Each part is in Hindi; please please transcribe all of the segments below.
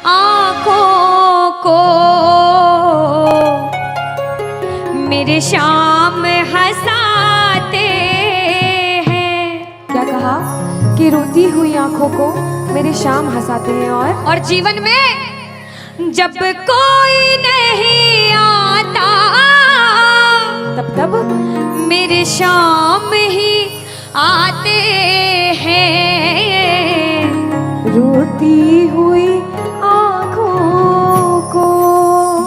आँखों को मेरे शाम हंसाते हैं। क्या कहा कि रोती हुई आंखों को मेरे शाम हंसाते हैं। और जीवन में जब कोई नहीं आता तब मेरे शाम ही आते हैं। रोती हुई आंखों को।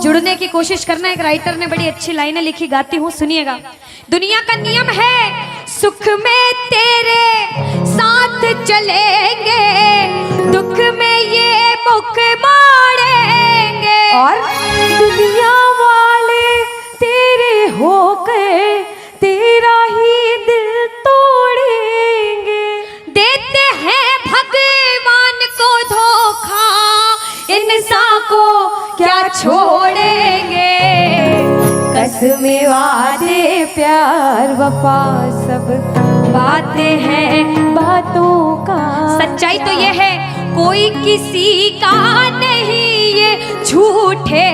जुड़ने की कोशिश करना। एक राइटर ने बड़ी अच्छी लाइनें लिखी, गाती हूँ, सुनिएगा। दुनिया का नियम है सुख में तेरे साथ चलेंगे, दुख में ये मुख मोड़ेंगे। और दुनिया वाले तेरे होकर तेरा ही दिल तोड़ेंगे। देते हैं भगवान को धोखा, इंसान को क्या छोड़ेंगे। कसमें वादे प्यार वफा सब बातें हैं बातों का। सच्चाई तो ये है कोई किसी का नहीं ये झूठे,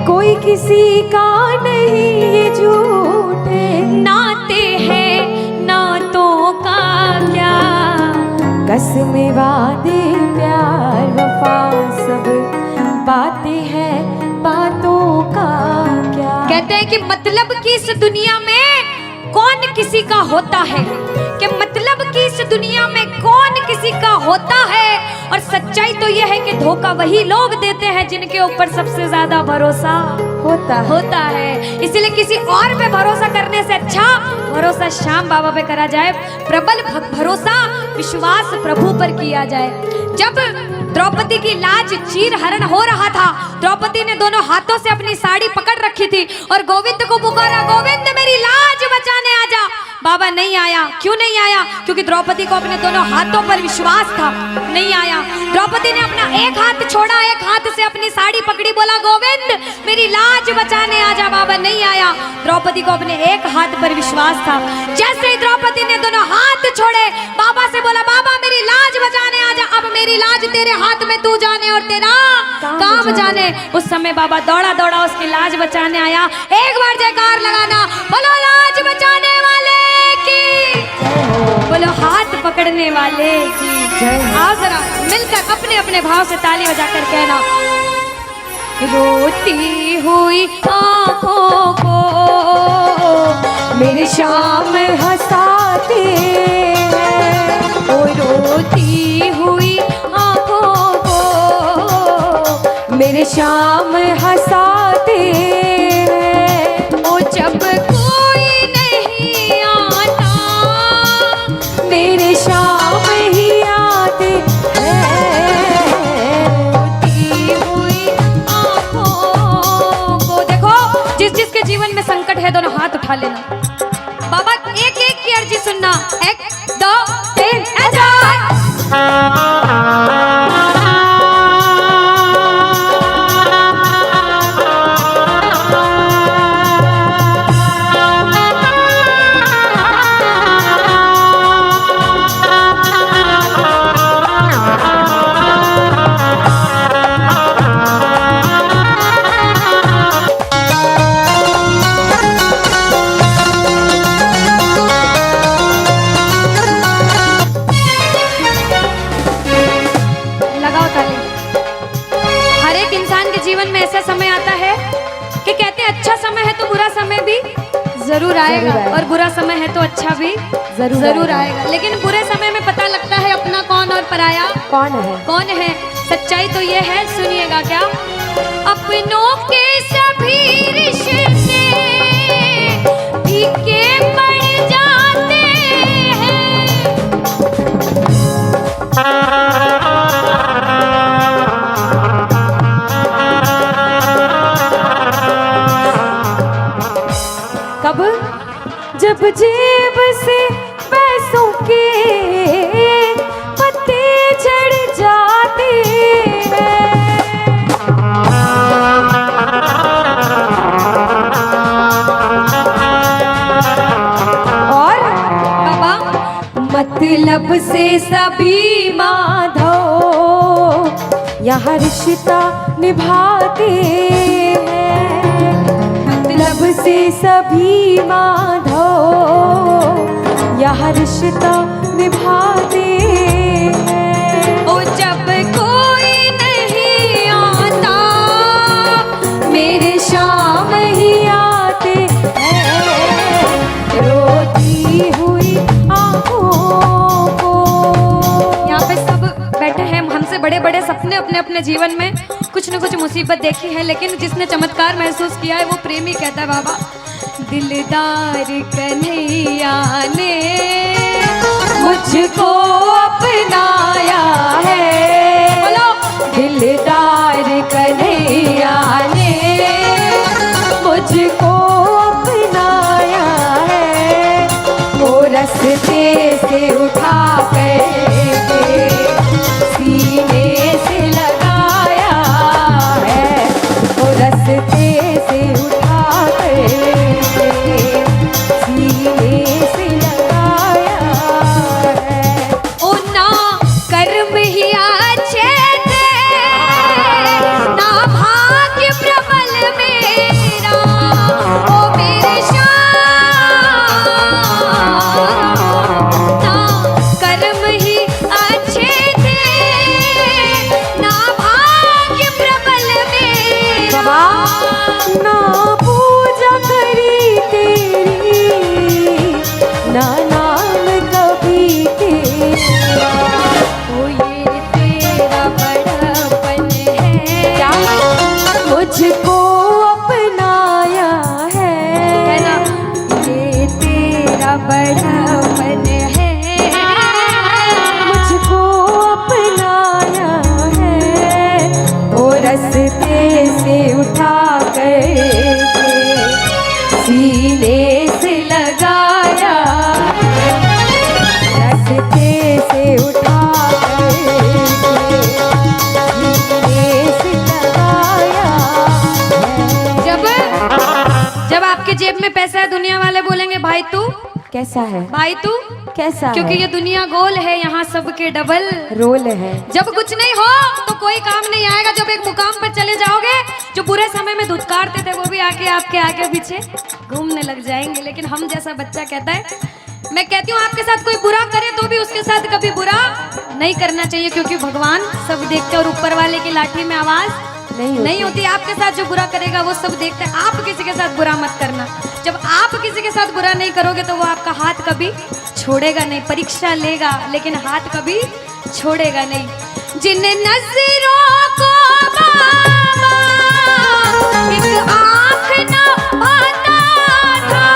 कोई किसी का नहीं ये झूठे। नाते हैं नातों का क्या। कसमें वादे प्यार वफा सब बातें हैं बातों का क्या। कहते हैं कि मतलब की इस दुनिया में कौन किसी का होता है, कि मतलब की इस दुनिया में कौन किसी का होता है। और सच्चाई तो यह है कि धोखा वही लोग देते हैं जिनके ऊपर सबसे ज्यादा भरोसा होता है। इसलिए किसी और पे भरोसा करने से अच्छा भरोसा श्याम बाबा पे करा जाए। प्रबल भरोसा विश्वास प्रभु पर किया जाए। जब द्रौपदी की लाज चीर हरण हो रहा था, द्रौपदी ने दोनों हाथों से अपनी साड़ी पकड़ रखी थी और गोविंद को पुकारा, गोविंद मेरी लाज बचाने आजा। बाबा नहीं आया। क्यों नहीं आया? क्योंकि द्रौपदी को अपने दोनों हाथों पर विश्वास था। नहीं आया। द्रौपदी ने अपना एक हाथ छोड़ा, एक हाथ से अपनी साड़ी पकड़ी, बोला गोविंद मेरी लाज बचाने आजा। बाबा नहीं आया। द्रौपदी को अपने एक हाथ पर विश्वास था। जैसे ही द्रौपदी ने दोनों हाथ छोड़े, बाबा से बोला बाबा मेरी लाज बचाने आजा। अब मेरी लाज तेरे हाथ में, तू जाने और तेरा काम जाने। उस समय बाबा दौड़ा दौड़ा उसकी लाज बचाने आया। एक बार जयकार लगाना, बोलो लाज बचाने वाले की, बोलो हाथ पकड़ने वाले की। आओ जरा मिलकर अपने अपने भाव से ताली बजाकर कहना, रोती हुई आँखों को मेरे शाम हंसाते हैं। ओ रोती हुई आँखों को मेरे शाम हंसाते हैं। ओ जब कोई नहीं आता मेरे शाम ही आते हैं। रोती हुई आँखों को। देखो जिस जिसके जीवन में संकट है दोनों हाथ उठा लेना। बाबा एक एक की अर्जी सुनना। 1 2 3 ऐसा। जरूर आएगा और बुरा समय है तो अच्छा भी जरूर आएगा। लेकिन बुरे समय में पता लगता है अपना कौन और पराया कौन है। सच्चाई तो ये है, सुनिएगा क्या। अपनों के सभी रिश्ते फीके पड़ जाते हैं। कब? जब जेब से पैसों के पत्ते झड़ जाते हैं। और बाबा मतलब से सभी माधव यहाँ रिश्ता निभाते हैं, मतलब से सभी माधो यहाँ रिश्ता निभाते हैं। ओ जब कोई नहीं आता मेरे शाम ही आते हैं, रोती हुई आँखों को। यहाँ पे सब बैठे हैं, हमसे बड़े बड़े सपने अपने अपने जीवन में कुछ न कुछ मुसीबत देखी है, लेकिन जिसने चमत्कार महसूस किया है वो प्रेमी कहता है बाबा, दिलदार कन्हैया ने मुझको अपनाया है, बोलो दिलदार कन्हैया ने मुझको अपनाया है, वो रस्ते से उठा कर सीने से लगाया है, वो रस्ते से उठा कर सीने से लगाया है। ओ ना कर्म ही अच्छे थे, ना भाग्य प्रबल मेरा, ओ मेरे श्याम, ना कर्म ही अच्छे थे, ना भाग्य प्रबल मेरा। बाबा ना पूजा करी तेरी, ना नाम कभी तेरा, ओ ये तेरा बड़पन है, क्या मुझको अपनाया है ना, है, ये तेरा बड़पन है, मुझको अपनाया है, वो रस्ते से उठा कर सीने से लगाया, रस्ते से उठा कर सीने से लगाया है। जब आपके जेब में पैसा है दुनिया वाले बोलेंगे भाई तू, कैसा है, भाई तू, कैसा क्योंकि है? ये दुनिया गोल है, यहाँ सबके डबल। रोल है। जब कुछ नहीं हो तो कोई काम नहीं आएगा, जब एक मुकाम पर चले जाओगे, जो बुरे समय में धुतकारते थे वो भी आके आपके आगे पीछे घूमने लग जाएंगे। लेकिन हम जैसा बच्चा कहता है, मैं कहती हूँ आपके साथ कोई बुरा करे तो भी उसके साथ कभी बुरा नहीं करना चाहिए, क्योंकि भगवान सब देखते और ऊपर वाले की लाठी में आवाज नहीं होती। आपके साथ जो बुरा करेगा वो सब देखते हैं। आप किसी के साथ बुरा मत करना। जब आप किसी के साथ बुरा नहीं करोगे तो वो आपका हाथ कभी छोड़ेगा नहीं। परीक्षा लेगा लेकिन हाथ कभी छोड़ेगा नहीं। जिन नजरों को बाबा एक आँख न पाता था,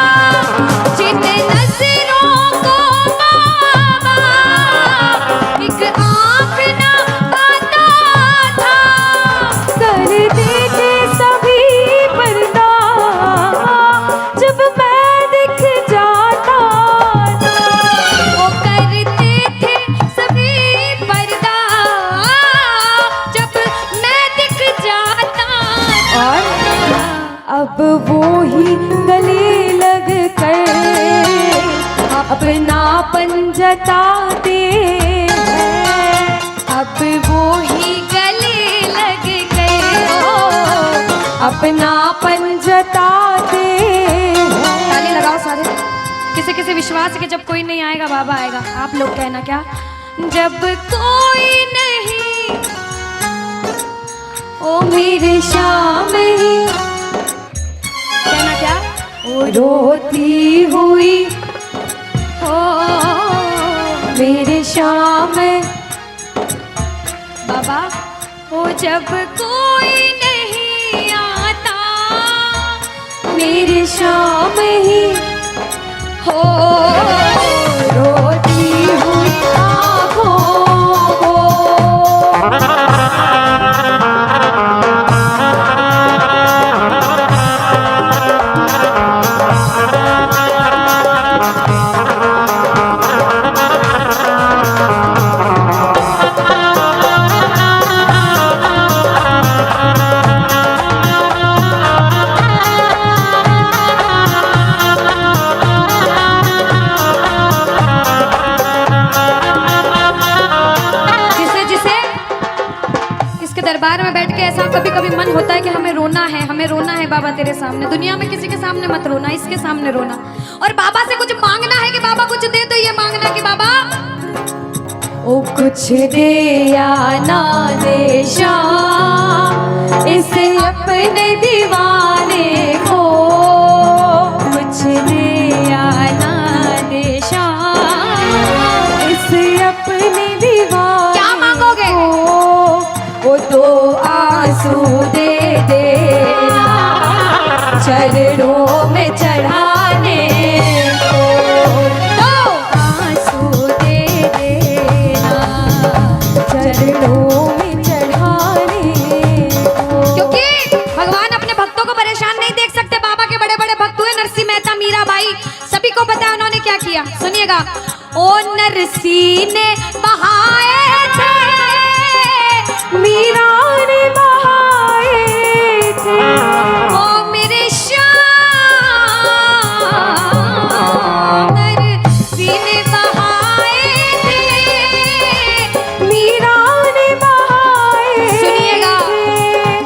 जिन नजरों को बाबा एक आँख न पाता था, करते थे सभी पर्दा जब मैं दिख जाता था, वो करते थे सभी पर्दा जब मैं दिख जाता था। अब वो ही गले लग कर अपनापन जताते हैं, अब वो ही गले लग गए। अपनापन जताते हैं। ताली लगाओ सारे। किसी किसी विश्वास के जब कोई नहीं आएगा बाबा आएगा। आप लोग कहना क्या? जब कोई नहीं ओ मेरे शाम ही, कहना क्या? वो रोती हुई हो मेरे शाम बाबा ओ जब कोई नहीं आता मेरे शाम ही हो रोती हुई आँखों को। दरबार में बैठ के ऐसा कभी कभी मन होता है कि हमें रोना है बाबा तेरे सामने। दुनिया में किसी के सामने मत रोना, इसके सामने रोना। और बाबा से कुछ मांगना है कि बाबा कुछ दे, तो ये मांगना कि बाबा ओ कुछ दे या ना दे शाम इस अपने दीवाने को, कुछ दे या ना दे शाम इस अपने दीवाने। क्या मांगोगे? वो तो आंसू दे देना चरणों में चढ़ाने को, तो आंसू दे देना चरणों में चढ़ाने को। क्योंकि भगवान अपने भक्तों को परेशान नहीं देख सकते। बाबा के बड़े बड़े भक्त हुए, नरसिंह मेहता, मीराबाई, सभी को पता है उन्होंने क्या किया। सुनिएगा। ओ नरसिंह ने बहाए थे, मीरा ने बहाए थे, ओ मेरे श्याम, नरसिंह ने बहाए थे, मीरा ने बहाए। सुनिएगा।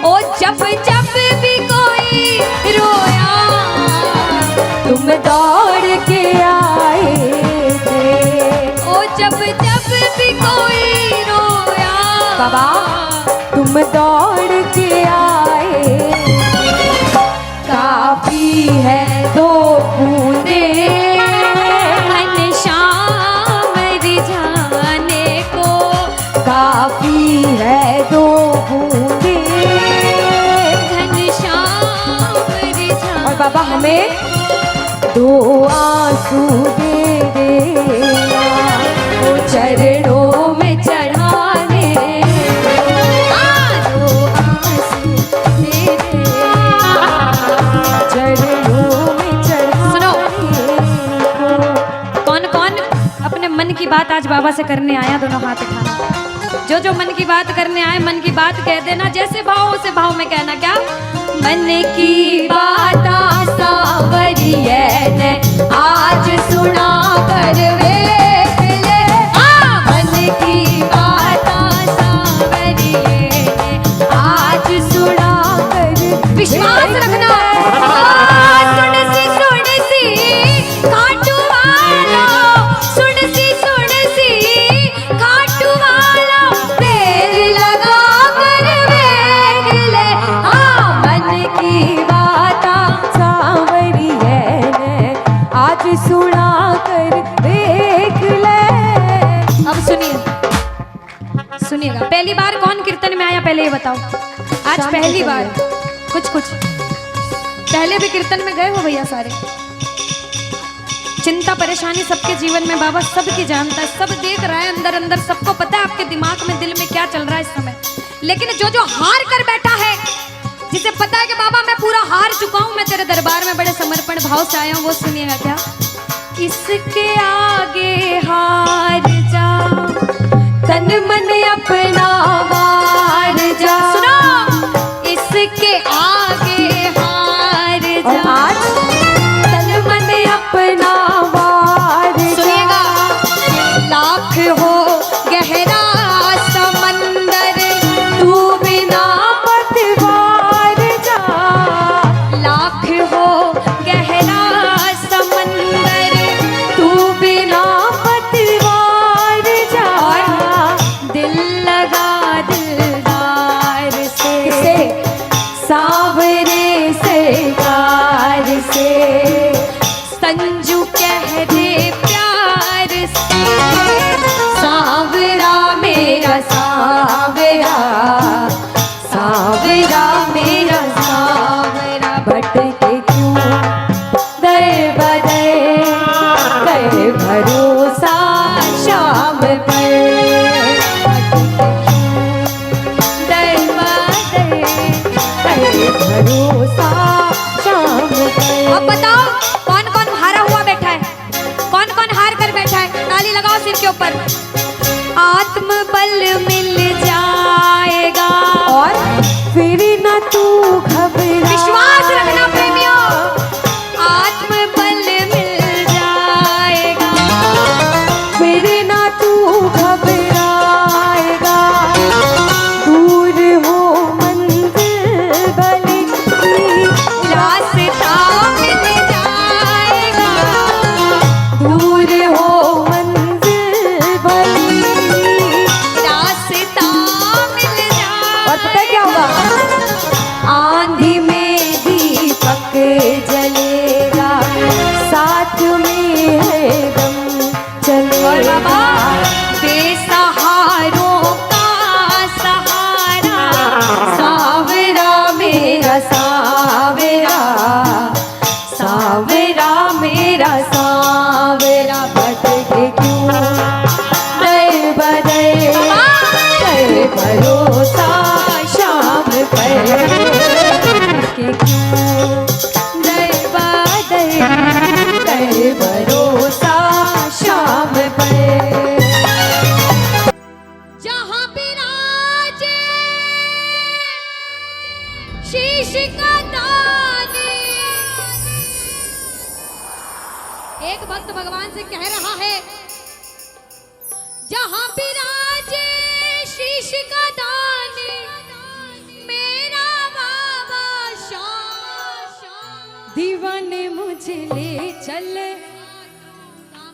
ओ जब जब भी कोई रोया, तुम दौड़ के आए थे, ओ जब जब भी कोई रोया, बाबा तुम दौड़ के आए। काफी है दो बूंदे घनश्याम रिझाने को, काफी है दो बूंदे। घनश्याम रिझाने। और बाबा हमें दो आंसू दे देना वो चरणों में चढ़ाने, दो आंसू दे देना चरणों में चढ़ाने को। कौन कौन अपने मन की बात आज बाबा से करने आया? दोनों हाथ उठाना। जो जो मन की बात करने आए, मन की बात कह देना। जैसे भाव उसे भाव में कहना। क्या? मन की बात सावरिये ने आज सुना कर वेख ले, मन की बात सावरिये ने आज सुना कर। विश्वास रखना। सुन सी खाटू वाला, सुन सी खाटू वाला, देर लगा कर वेख ले, मन की बात सावरिये ने आज सुना कर देख ले। अब सुनिएगा। पहली बार कौन कीर्तन में आया पहले ये बताओ। आज शाम पहली को बार। कुछ पहले भी कीर्तन में गए हो भैया सारे? चिंता परेशानी सबके जीवन में बाबा सबकी जानता है, सब देख रहा है अंदर अंदर, सबको पता है आपके दिमाग में, दिल में क्या चल रहा है इस समय। लेकिन जो जो हार कर बैठा है, जिसे पता है कि बाबा मैं पूरा हार चुका हूं, मैं तेरे दरबार में बड़े समर्पण भाव से आया हूं, वो सुनिएगा। क्या? इसके आगे हार जा, तन मन अपना वार जा। सुनो। इसके आगे हार और जा। आज तन मन अपना वार जा। सुनिएगा। लाख हो गहरा समंदर, तू बिना पतवार जा। लाख हो गहरा समंदर, तू बिना पतवार जा। दिल लगा दिल शीश का दानी। एक भक्त भगवान से कह रहा है, जहां विराजे शीश का दानी मेरा बाबा शाह। दीवाने मुझे ले चल,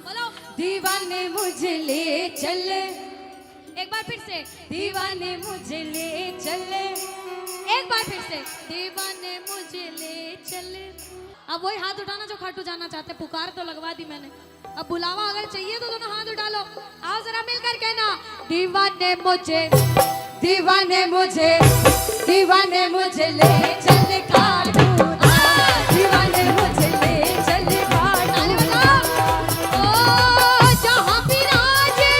बोलो दीवाने मुझे ले चल, एक बार फिर से, दीवाने मुझे ले चल। एक बार फिर से, दीवाने मुझे ले चले। अब वही हाथ उठाना जो खाटू जाना चाहते। पुकार तो लगवा दी मैंने, अब बुलावा अगर चाहिए तो दोनों हाथ उठा लो। आओ जरा मिलकर कहना, दीवाने मुझे, दीवाने मुझे, दीवाने मुझे ले चल खाटू धाम, दीवाने मुझे ले चल खाटू धाम। ओ जहां विराजे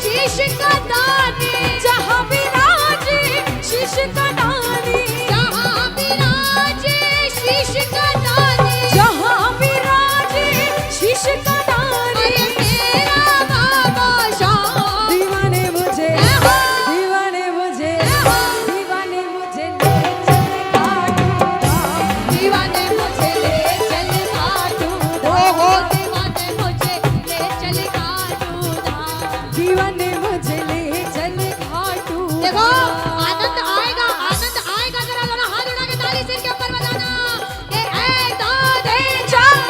शीश का दानी, जहां विराजे शीश का दानी, जहां विराजे शीश का दानी, जहां विराजे शीश का दानी मेरा बाबा शाह। दीवाने मुझे, दीवाने मुझे, दीवाने मुझे ले चल खाटू धाम, दीवाने मुझे ले चल खाटू धाम, दीवाने मुझे ले चल खाटू धाम। दीवाने मुझे ले चल खाटू देखो धाम। आनंद आएगा, आनंद आएगा। जरा जरा हाथ उठा के ताली सिर के ऊपर बजाना। ये एक दो तीन चार।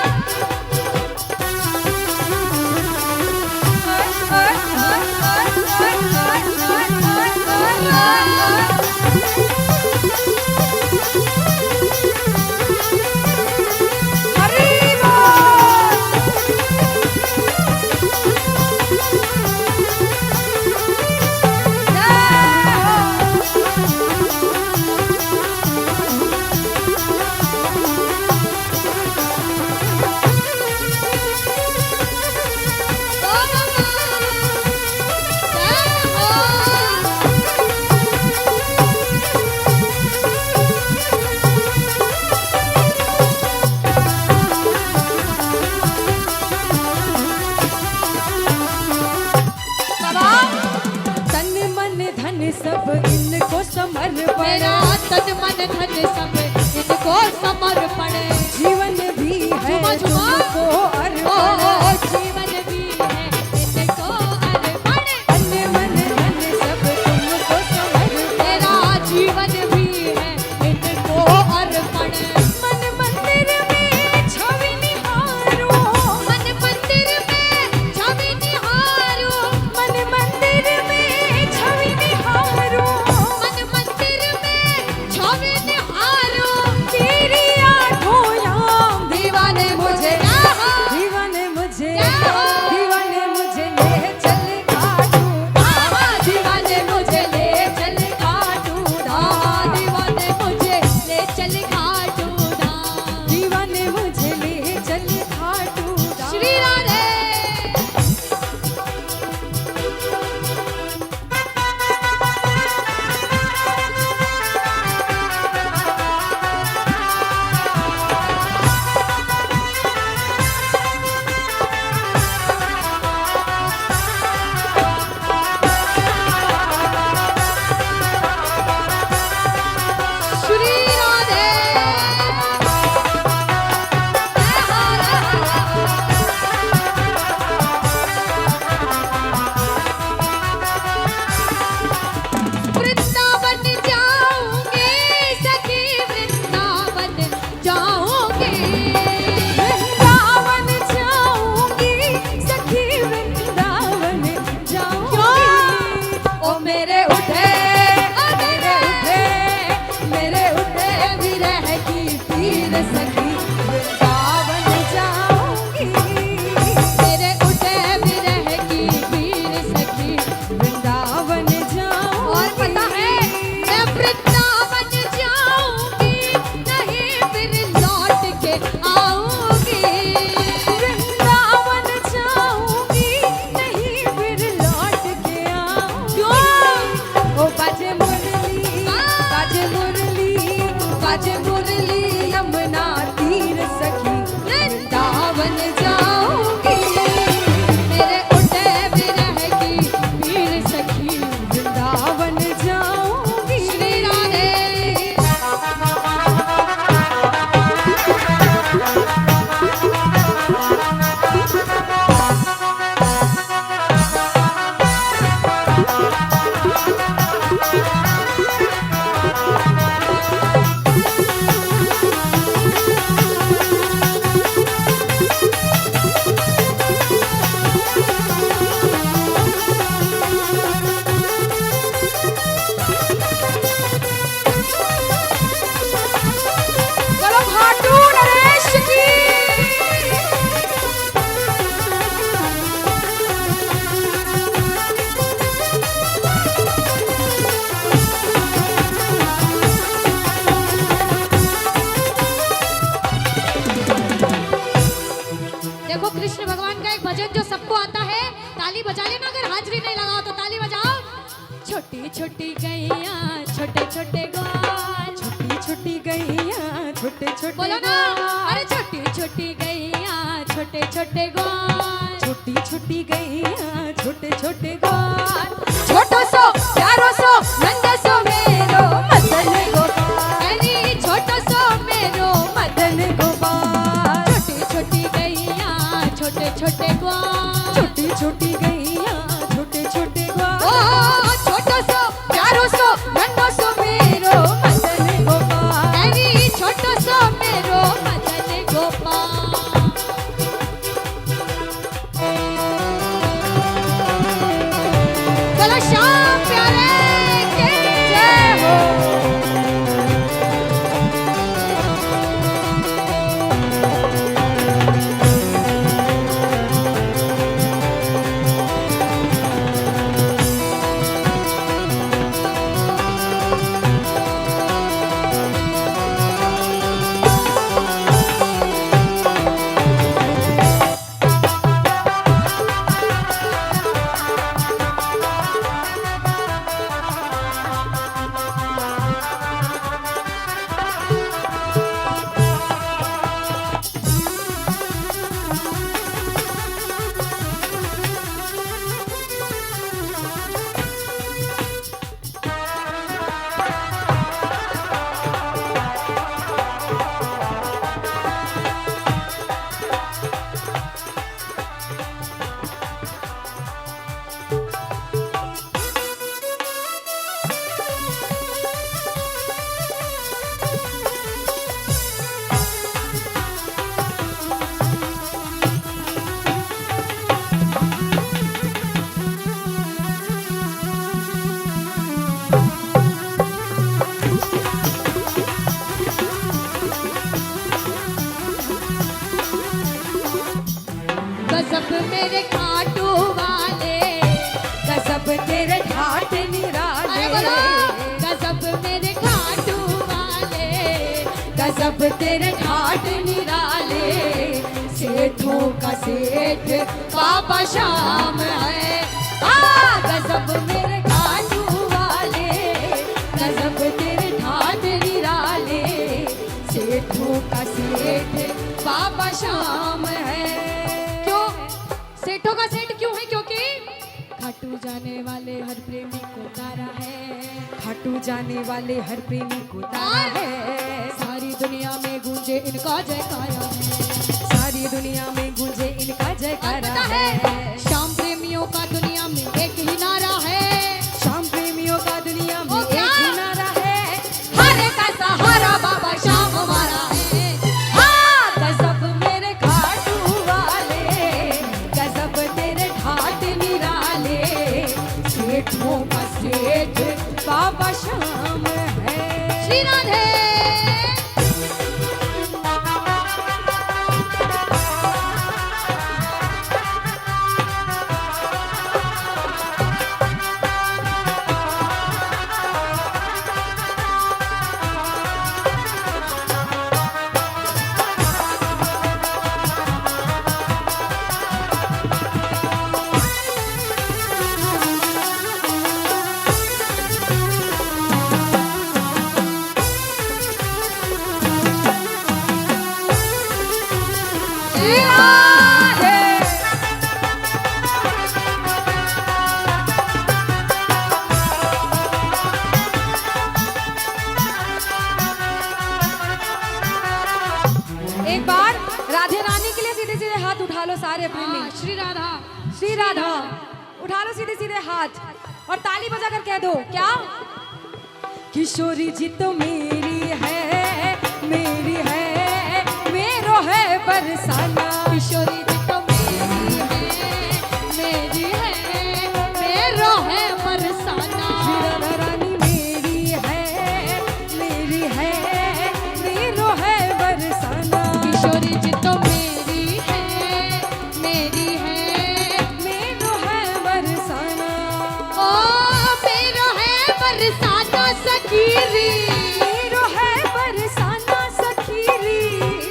तन मन धन सब इनको समर्पण, मेरा तन मन धन सब इनको समर्पण। जीवन भी है झूमा, झूमा। तुमको ओ अर्पण। जीवन भी है इनको अर्पण। तन मन धन सब तुमको समर्पण, मेरा जीवन भी है इनको अर्पण। मन मंदिर में छवि निहारो, मन मंदिर में छवि निहारो, मन मंदिर में छवि निहारो, मन मंदिर में छवि निहारो। छोटी बोलो ना, अरे छोटी छोटी गैया छोटे छोटे ग्वाल, छोटी छोटी गैया छोटे छोटे ग्वाल, छोटो सो प्यारो सो नंदा सो मेरो मदन गोपाल, अरे छोटो सो मेरो मदन गोपाल, छोटी छोटी गैया छोटे छोटे ग्वाल, छोटी छोटी गैया छोटे छोटे ग्वाल, ओ छोटो सो प्यारो सो नंदो सो मेरो मदन गोपाल, अरे छोटो सो मेरो मदन गोपाल। चलो श्याम प्यारे के जय हो। गजब मेरे खाटू वाले, गजब तेरे ठाट निराले, अरे बोलो गजब मेरे खाटू वाले, गजब तेरे ठाट निराले, सेठों का सेठ बाबा श्याम है, गजब मेरे खाटू वाले, गजब तेरे ठाट निराले, सेठों का सेठ बाबा श्याम है। सेठों का सेठ क्यों है? क्योंकि खाटू जाने वाले हर प्रेमी को तारा है, खाटू जाने वाले हर प्रेमी को तारा है, सारी दुनिया में गूंजे इनका जयकारा है, सारी दुनिया में गूंजे इनका जयकारा है, श्याम प्रेमियों का दुनिया में एक ही नारा है, श्याम प्रेमियों का दुनिया में ओ एक क्या? ही नारा है, हर का सहारा बाबा श्याम हमारा है। गजब मेरे खाटू वाले, गजब तेरे ठाट निराले, सेठों का सेठ बाबा श्याम है। श्री राधे। एक बार राधे रानी के लिए सीधे सीधे हाथ उठा लो सारे प्रेमी। श्री राधा। श्री राधा उठा लो सीधे सीधे हाथ और ताली बजाकर कह दो क्या, किशोरी जी तो मेरी है, मेरी है, मेरो है बरसाना, किशोरी जी तो मेरी है, मेरी है, मेरो है बरसाना, श्री राधा रानी मेरी है, मेरी है, मेरो है बरसाना, किशोरी जी तो मेरी है, मेरी है, मेरो है बरसाना, ओ मेरो है बरसाना सखीरी, मेरो है बरसाना सखीरी,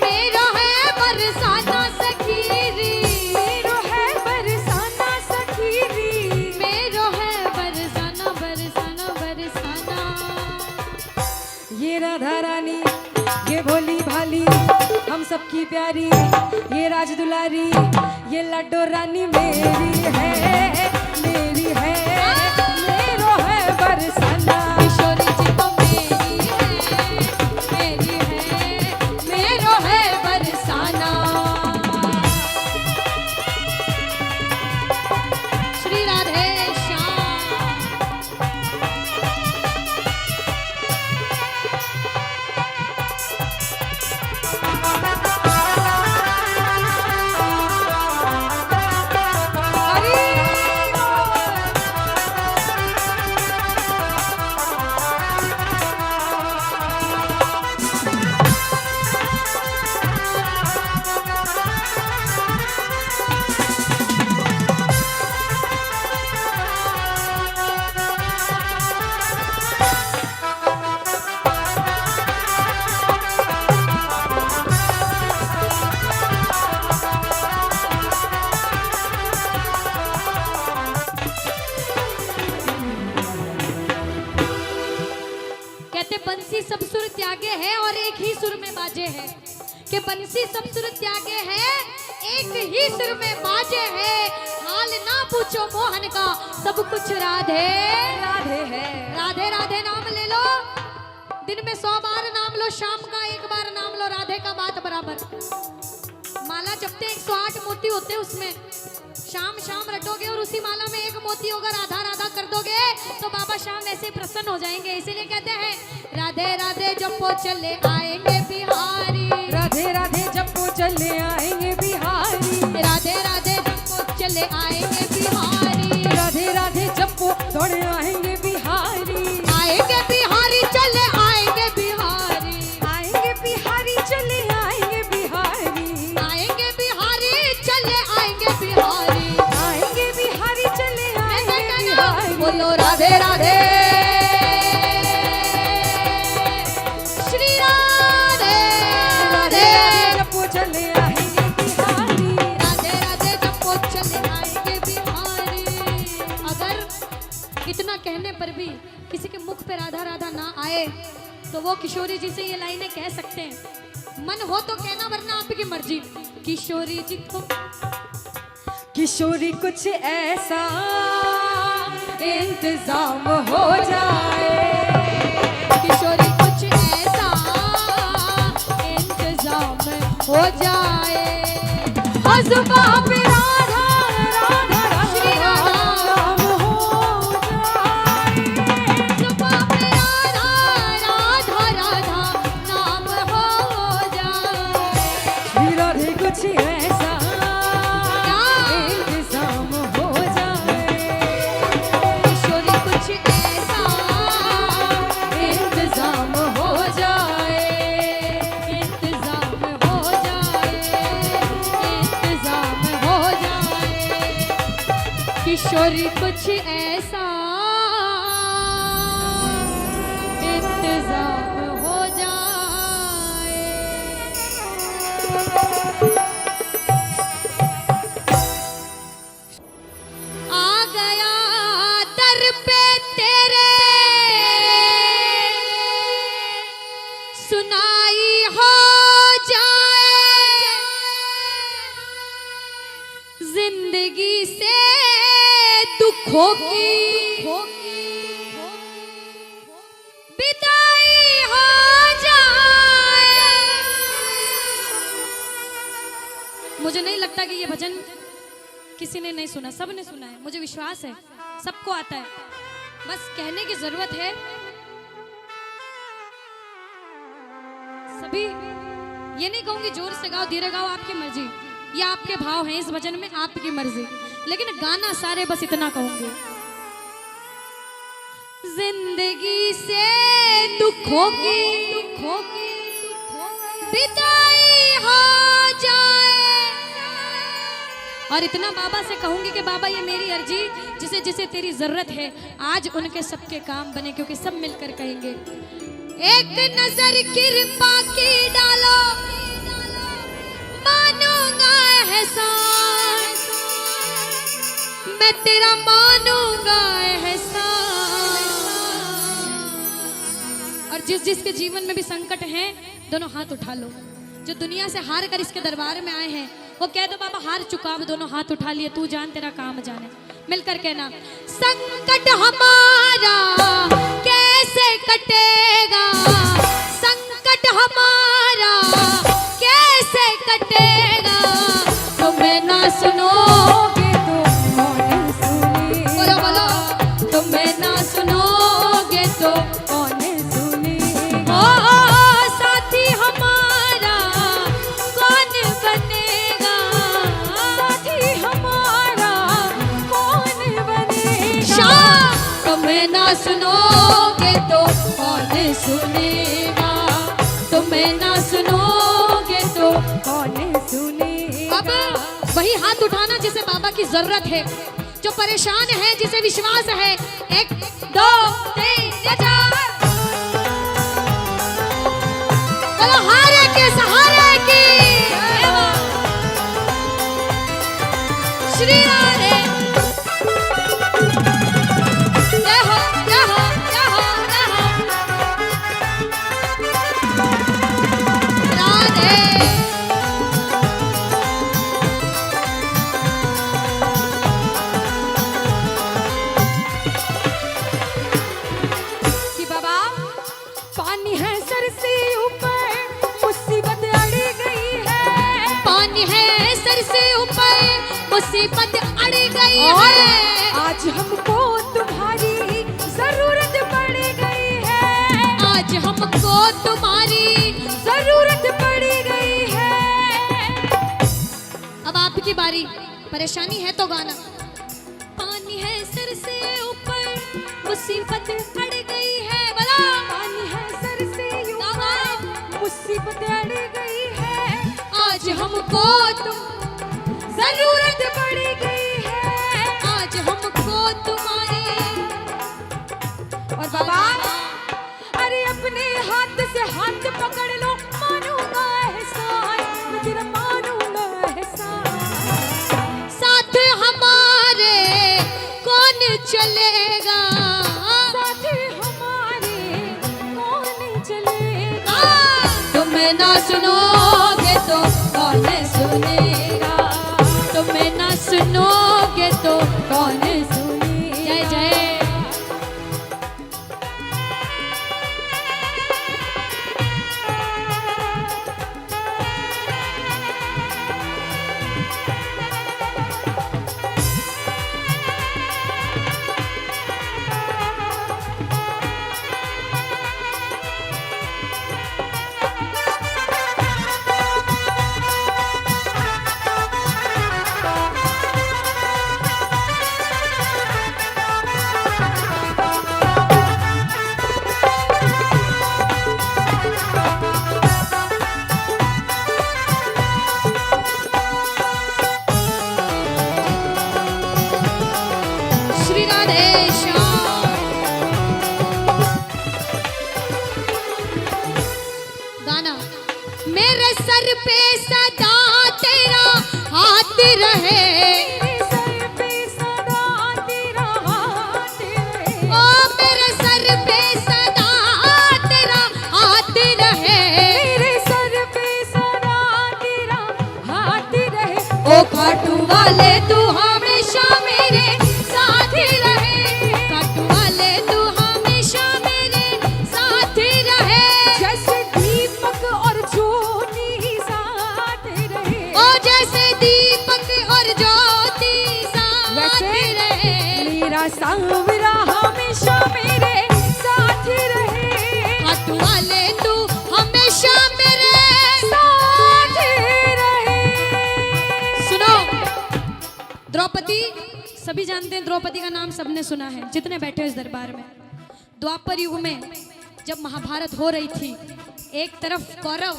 मेरो है बरसाना सखीरी, मेरो है बरसाना सखीरी, मेरो है बरसाना बरसाना बरसाना। ये राधा रानी ये भोली भाली हम सबकी प्यारी, ये राज दुलारी, ये लड्डो रानी मेरी है, मेरी है, मेरो है बरसाना। किशोरी जी तो मेरी है, मेरो है बरसाना। श्री राधे श्याम। कहते बंसी सब सुर त्यागे है और एक ही सुर में बाजे है, कि बंसी सब सुर त्यागे है एक ही सुर में बाजे है। हाल ना पूछो मोहन का सब कुछ राधे राधे है। राधे राधे नाम ले लो, दिन में 100 बार नाम लो, शाम का 1 बार नाम लो, राधे का बात बराबर। माला जपते 108 मोती होते उसमें, शाम शाम रटोगे और उसी माला में एक मोती होगा, राधा राधा कर दोगे तो बाबा शाम ऐसे प्रसन्न हो जाएंगे। इसीलिए कहते हैं राधे राधे जपो चले आएंगे बिहारी, राधे राधे जपो चले आएंगे बिहारी, राधे राधे जपो चले आएंगे बिहारी, राधे राधे जपो दौड़े आएंगे बिहारी, आएंगे बिहारी चले आएंगे बिहारी, आएंगे बिहारी चले आएंगे बिहारी, आएंगे बिहारी चले आएंगे बिहारी, आएंगे बिहारी चले आएंगे बिहारी। बोलो राधे राधे श्री राधे राधे जपो चले आएंगे बिहारी, राधे राधे जपो चले आएंगे बिहारी। अगर इतना कहने पर भी किसी के मुख पे राधा राधा ना आए तो वो किशोरी जी से ये लाइनें कह सकते हैं। मन हो तो कहना, वरना आपकी मर्जी। किशोरी जी तो किशोरी कुछ ऐसा इंतजाम हो जाए, किशोरी कुछ ऐसा इंतजाम हो जाए। अज़ुबा पे राधा राधा श्री राधा राम हो जाए, जुबां पे राधा राधा राधा नाम हो जाए। श्री राधे कुछ ऐसा इंतजाम हो जाए, किशोरी कुछ ऐसा इंतजाम हो जाए, इंतजाम हो जाए, इंतजाम हो जाए। किशोरी कुछ ऐसा इंतजाम हो जाए। आ गया दर पे तेरे सुनाई हो जाए, जिंदगी से दुखों की विदाई हो जाए। मुझे नहीं लगता कि ये भजन किसी ने नहीं सुना, सब ने सुना है, मुझे विश्वास है सबको आता है, बस कहने की जरूरत है। सभी ये नहीं कहूंगी जोर से गाओ धीरे गाओ, आपकी मर्जी, ये आपके भाव हैं इस भजन में, आपकी मर्जी, लेकिन गाना सारे बस इतना कहूंगी। जिंदगी से दुखों की विदाई हो जाए, और इतना बाबा से कहूंगी कि बाबा ये मेरी अर्जी, जिसे जिसे तेरी जरूरत है आज उनके सबके काम बने, क्योंकि सब मिलकर कहेंगे एक नजर कृपा की डालो, मानूंगा एहसान, मैं तेरा मानूंगा एहसान। और जिस जिसके जीवन में भी संकट है दोनों हाथ उठा लो। जो दुनिया से हार कर इसके दरबार में आए हैं वो कह दो बाबा हार चुका, अब दोनों हाथ उठा लिए, तू जान तेरा काम जाने। मिलकर कहना, संकट हमारा कैसे कटेगा, संकट हमारा कैसे कटेगा, तुम्हें ना सुनोगे तो कौन सुनेगा, बोलो बोलो, तुम्हें ना सुनोगे तो कौन सुनेगा, ओ साथी हमारा कौन बनेगा, साथी हमारा कौन बनेगा, तुम्हें ना सुनोगे तो कौन सुनेगा, तुम्हें ना सुनोगे तो कौन सुनेगा। अब वही हाथ उठाना जिसे बाबा की जरूरत है, जो परेशान है, जिसे विश्वास है। 1 2 3 4 बोलो हारे के सहारे की श्री राधे। जय हो जय हो जय हो जय हो राधे। कि बाबा पानी है सर से ऊपर, मुसीबत अड़ गई है, पानी है सर से ऊपर, मुसीबत अड़ गई और है, आज हमको तुम्हारी जरूरत पड़ गई है, आज हमको तुम्हारी। जरूरत पड़ गई है। अब आपकी बारी, परेशानी है तो गाना। पानी है सर से ऊपर, मुसीबत अड़ गई है, बोला पानी है सर से ऊपर, मुसीबत अड़ गई है, आज हमको तुम जरूरत पड़ गई है, आज हमको तुम्हारी। और बाबा अरे अपने हाथ से हाथ पकड़ लो, मानूंगा एहसान, मैं तेरा मानूंगा एहसान, साथ हमारे कौन चलेगा, साथ हमारे कौन चलेगा, तुम्हें ना सुनोगे तो कौन सुनेगा, तुम्हें ना सुनोगे तो कौन सुनेगा। जय जय। श्री राधे श्याम। गाना। मेरे सर पे सदा तेरा हाथ रहे, मेरे सर पे सदा तेरा हाथ रहे, ओ मेरे सर पे सदा तेरा हाथ रहे, मेरे सर पे सदा तेरा हाथ रहे, ओ खाटू वाले तू हमेशा मेरे साथ ही रहे, खाटू वाले तू हमेशा मेरे साथ ही रहे, जैसे दीपक और ज्योति साथ रहे, ओ जैसे दीपक और ज्योति साथ वैसे रहे, मेरा सांवरा हमेशा मेरे साथ रहे, खाटू वाले तू हमेशा मेरे साथ रहे। सुनो, द्रौपदी, सभी जानते हैं द्रौपदी का नाम सबने सुना है जितने बैठे हैं इस दरबार में। द्वापर युग में जब महाभारत हो रही थी, एक तरफ कौरव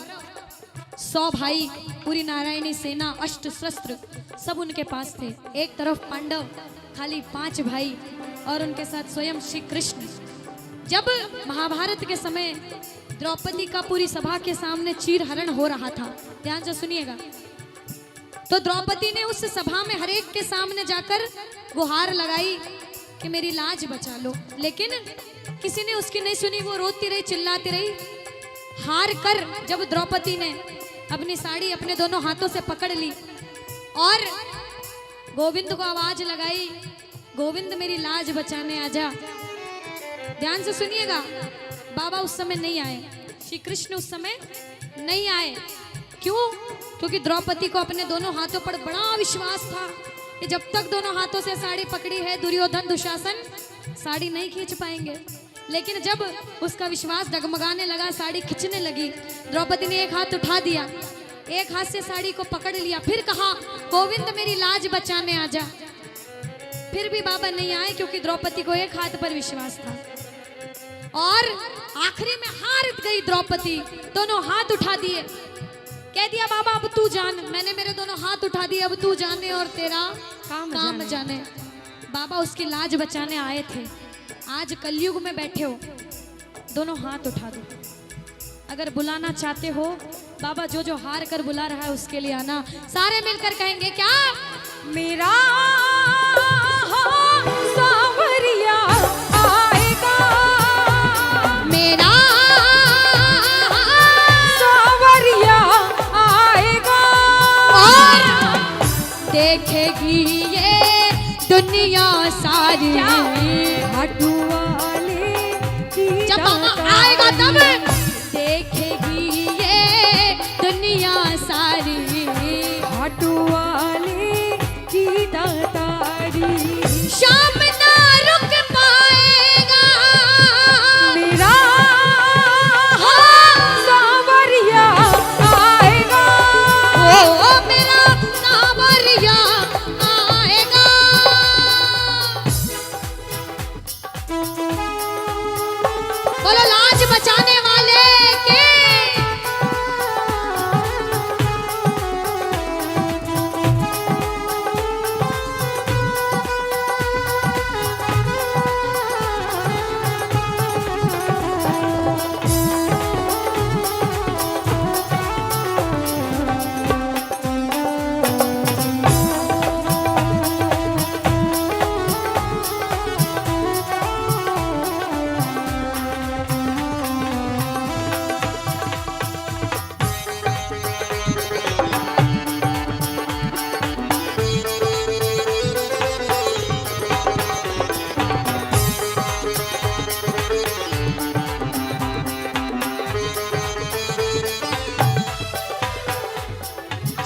100 भाई, पूरी नारायणी सेना, अष्ट शस्त्र सब उनके पास थे, एक तरफ पांडव खाली 5 भाई और उनके साथ स्वयं श्री कृष्ण। जब महाभारत के समय द्रौपदी का पूरी सभा के सामने चीरहरण हो रहा था, ध्यान से सुनिएगा, तो द्रौपदी ने उस सभा में हरेक के सामने जाकर गुहार लगाई कि मेरी लाज बचा लो, लेकिन किसी ने उसकी नहीं सुनी। वो रोती रही, चिल्लाती रही। हार कर जब द्रौपदी ने अपनी साड़ी अपने दोनों हाथों से पकड़ ली और गोविंद को आवाज लगाई, गोविंद मेरी लाज बचाने आजा। ध्यान से सुनिएगा, बाबा उस समय नहीं आए, श्री कृष्ण उस समय नहीं आए। क्यों? क्योंकि द्रौपदी को अपने दोनों हाथों पर बड़ा विश्वास था कि जब तक दोनों हाथों से साड़ी पकड़ी है दुर्योधन दुशासन साड़ी नहीं खींच पाएंगे। लेकिन जब उसका विश्वास डगमगाने लगा, साड़ी खींचने लगी, द्रौपदी ने एक हाथ उठा दिया, एक हाथ से साड़ी को पकड़ लिया, फिर कहा गोविंद मेरी लाज बचाने आजा। फिर भी बाबा नहीं आए क्योंकि द्रौपदी को एक हाथ पर विश्वास था। और आखिरी में हार गई द्रौपदी, दोनों हाथ उठा दिए, कह दिया बाबा अब तू जान, मैंने मेरे दोनों हाथ उठा दिए, अब तू जाने और तेरा काम जाने। बाबा उसकी लाज बचाने आए थे। आज कलयुग में बैठे हो, दोनों हाथ उठा दो। अगर बुलाना चाहते हो, बाबा जो जो हार कर बुला रहा है उसके लिए आना। सारे मिलकर कहेंगे क्या? मेरा सांवरिया आएगा, मेरा सांवरिया आएगा, और देखेगी ये दुनिया सारी। खाटू वाले की जब बाबा आएगा तब देखेगी ये दुनिया सारी। खाटू वाले की दातारी। शाम ना रुक पाएगा मेरा सांवरिया आएगा, ओ मेरा सांवरिया आएगा। बोलो लाज बचाने वाले के।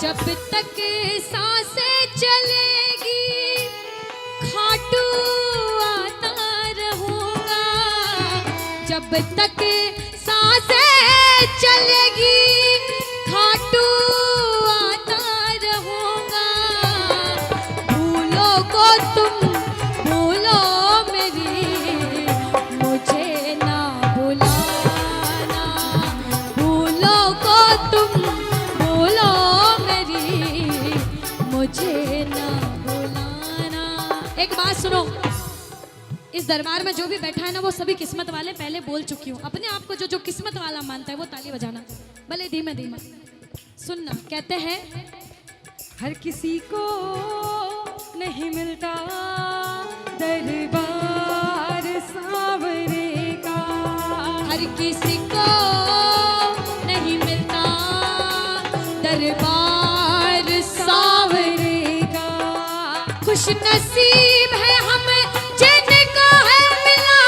जब तक सांसें चलेगी खाटू आता रहूंगा, जब तक सांसें चलेगी खाटू आता रहूंगा। भूलो को तुम भूलो मेरी, मुझे ना भुलाना। भूलो को तुम भूलो मुझे ना भुलाना। एक बात सुनो, इस दरबार में जो भी बैठा है ना वो सभी किस्मत वाले पहले बोल चुकी हूँ। अपने आप को जो जो किस्मत वाला मानता है वो ताली बजाना, भले धीमे धीमे सुनना। कहते हैं हर किसी को नहीं मिलता दरबार सांवरे का, हर किसी को नहीं मिलता दरबार सांवरे का। खुश नसीब है हम जिनको है मिला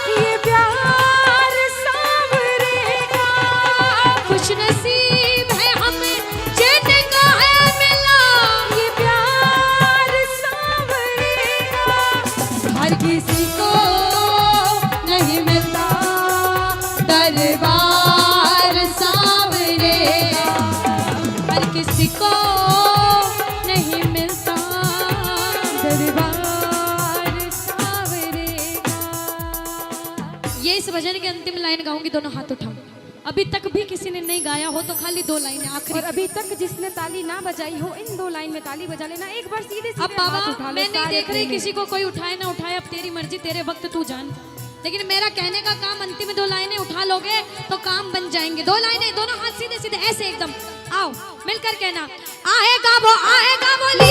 ये प्यार सांवरे का। खुश नसीब है हम जिनको है मिला ये प्यार सांवरे का। हर किसी को नहीं मिलता दरबार सांवरे का। हर किसी को नहीं मिलता दरबार सांवरे का। ये इस भजन की अंतिम लाइन गाऊंगी, दोनों हाथ उठाओ। अभी तक भी किसी ने नहीं गाया हो तो खाली दो लाइनें आखिरी। और अभी तक जिसने ताली ना बजाई हो, इन दो लाइन में ताली बजा लेना। एक बार सीधे सीधे अब बाबा हाथ उठा लो, मैं नहीं सारे देख रही प्रेमी। किसी को कोई उठाए ना उठाए, अब तेरी मर्जी, तेरे वक्त तू जान। लेकिन मेरा कहने का काम, अंतिम दो लाइनें उठा लोगे तो काम बन जाएंगे। दो लाइनें, दोनों हाथ सीधे सीधे ऐसे एकदम। आओ मिलकर कहना, आएगा वो बोली